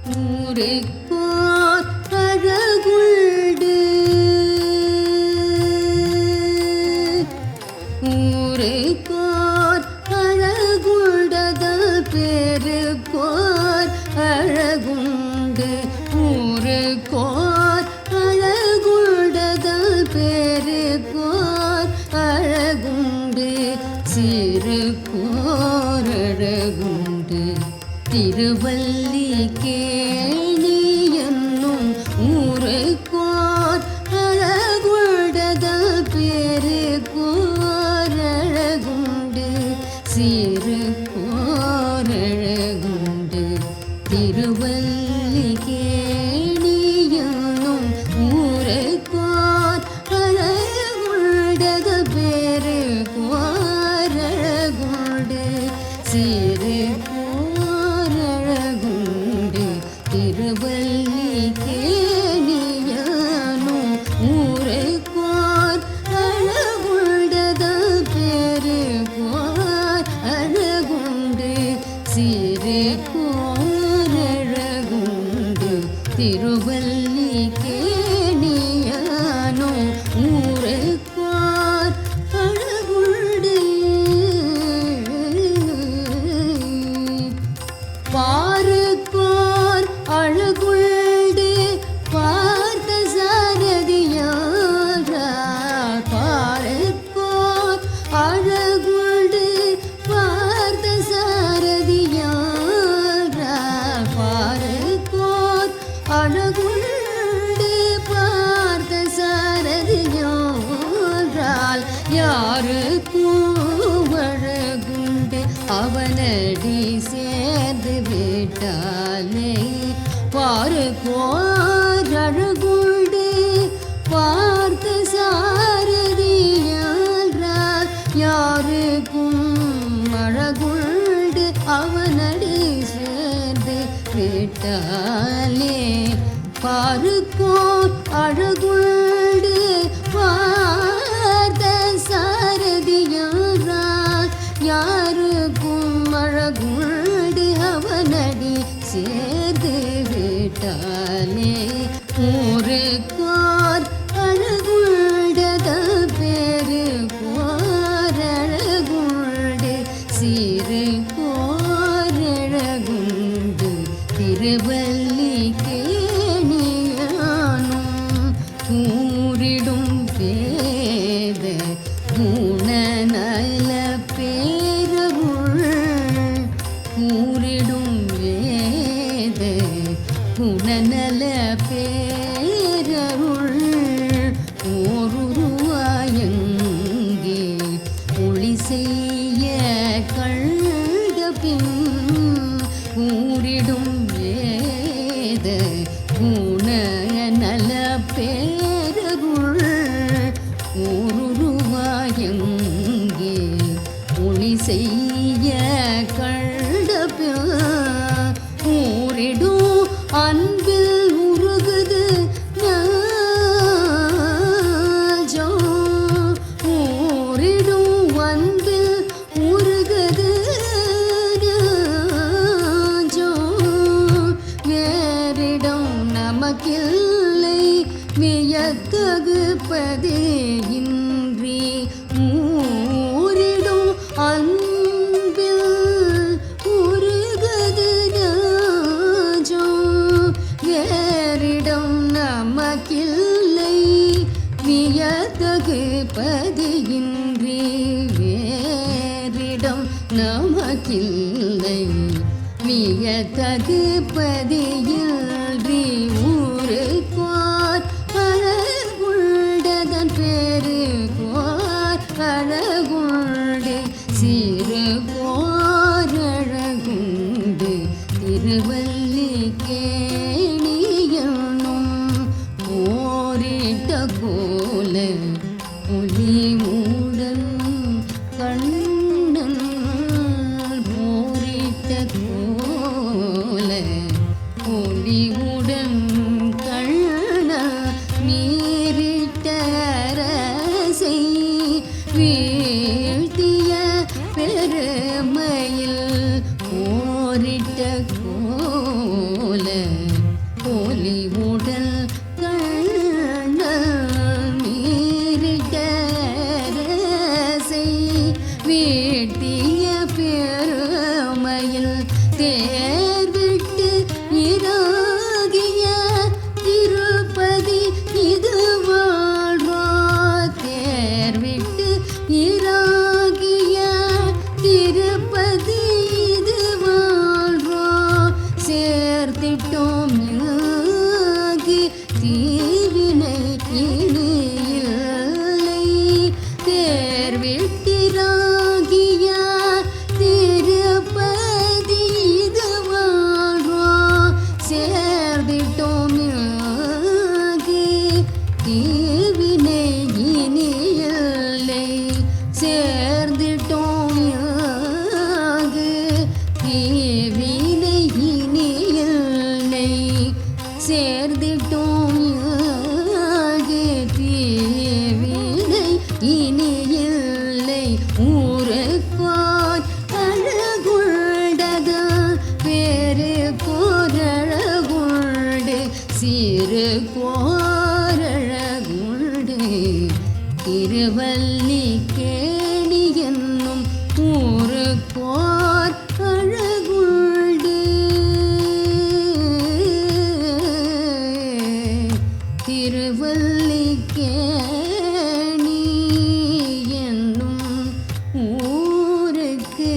ஊருக்கோர் அழகுண்டு ஊருக்கோர் அழகுண்டதல் பேருக்கோர் அழகுண்டு ஊருக்கோர் அழகுண்டதல் பேருக்கோர் அழகுண்டு சிறுக்கோர் அழகுண்டு திருவல்லிக்கேணி என்னும் ஊருக்கோர் அழகுண்டதல் பேருக்கோர் அழகுண்டு சிறுக்கோர் அழகுண்டு திருவல்லிக்கேணி என்னும் ஊருக்கோர் அழகுண்டதல் பேருக்கோர் அழகுண்டு சிறுக்கோர் அழகுண்டு திருவல்லிக்கேணியானும் ஊருக்கோர் அழகுண்டதல் பேருக்கோர் அழகுண்டு சிறுக்கோர் அழகுண்டு திருவல்லிக்கேணியானும் ஊருக்கோர் அழகுண்டு பாருக்கோர் அழகுண்டு பார்த்த சாரதியாரார் பாருக்கோர் அழகுண்டு பார்த்த சாரதியாரார் பாருக்கோர் அழகுண்டு பார்த்த சாரதியாரால் யாருக்கும் அழகுண்டு அவனடி சேர்ந்து விட்டாலே பாருக்கோர் அழகுண்டு பார்த்த சாரதியாரால் யாருக்கும் அழகுண்டு அவனடி சேர்ந்து விட்டாலே பாருக்கோர் அழகுண்டு பார்த்த சாரதியாரால் யாருக்கும் அழகுண்டு அவனடி சேர்ந்து விட்டாலே ஊருக்கோர் அழகுண்டதல் பேருக்கோர் அழகுண்டு சிறுக்கோர் அழகுண்டு திருவல்லிக்கேணியானும் கூறிடும் பேத குணநல பேரருள் கூறிடும் வேத குணநல பேரருள் ஓருருவாயங்கே ஒளி செய்ய கண்டபின் கூறிடும் வேத குணநல பேரருள் ஓருருவாயங்கே ஒளி செய்ய கண்டபின் ஊரிடும் அன்பில் உருகுது ஞாஜோ ஊரிடும் அன்பில் உருகுது ஞாஜோ வேறிடம் நமக்கில்லை வியத்தகுப்பதே இன்றி ஊரிடும் அன்பில் உருகுது ஞாஜோ வேறிடம் நமக்கில்லை வியத்தகுப்பதியின்றி வேறிடம் நமக்கில்லை வியத்தகுப்பதியின்றி ஊருக்கோர் அழகுண்டதன் பேருக்கோர் அழகுண்டு சிறுக்கோர் அழகுண்டு திருவல்லிக்கேணியானும் போரிட்ட கோல ஒளிமுடன் கண்ணன் போரிட்ட கோல ஒளிமுடன் கண்ண மீறிட்ட அரசை வீழ்த்திய பெருமையில் போரிட்ட கோல தேர்விட்டு இறாகிய திருப்பதி இது வாழ்வா தேர்விட்டு இறாகிய திருப்பதி இது வாழ்வா சேர்த்திட்டோம் யாகி தீவினை இனி இல்லை தேர்விட்டிராகிய திருப்பதி இது வாழ்வா சேர்த்திட்டோம் யாகி தீவினை இனி இல்லை சேர்ந்திட்டோம் யாகி தீவினை இனி இல்லை சேர்ந்திட்டோம் யாகி தீவினை இனி இல்லை ஊருக்கோர் அழகுண்டது பேரு கோரழகுண்டு சிறு கோரழகுண்டு திருவல்லிக்கேணி என்னும் ஊருக்கோர் அழகுண்டு திருவல்லிக்கேணி என்னும் ஊருக்கு